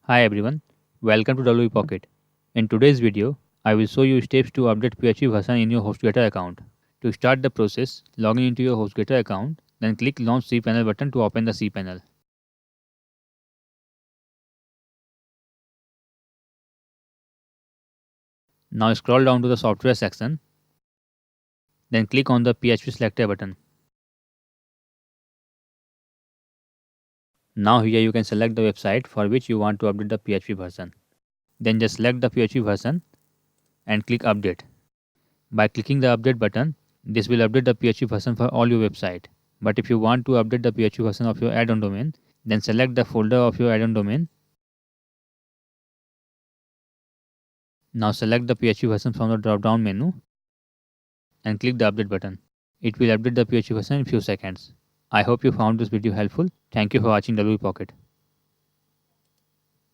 Hi everyone, welcome to WP Pocket. In today's video, I will show you steps to update PHP version in your HostGator account. To start the process, log in into your HostGator account, then click Launch cPanel button to open the cPanel. Now scroll down to the software section, then click on the PHP selector button. Now here you can select the website for which you want to update the PHP version. Then just select the PHP version and click Update. By clicking the Update button, this will update the PHP version for all your website. But if you want to update the PHP version of your add-on domain, then select the folder of your add-on domain. Now select the PHP version from the drop-down menu and click the update button. It will update the PHP version in few seconds. I hope you found this video helpful. Thank you for watching WP Pocket.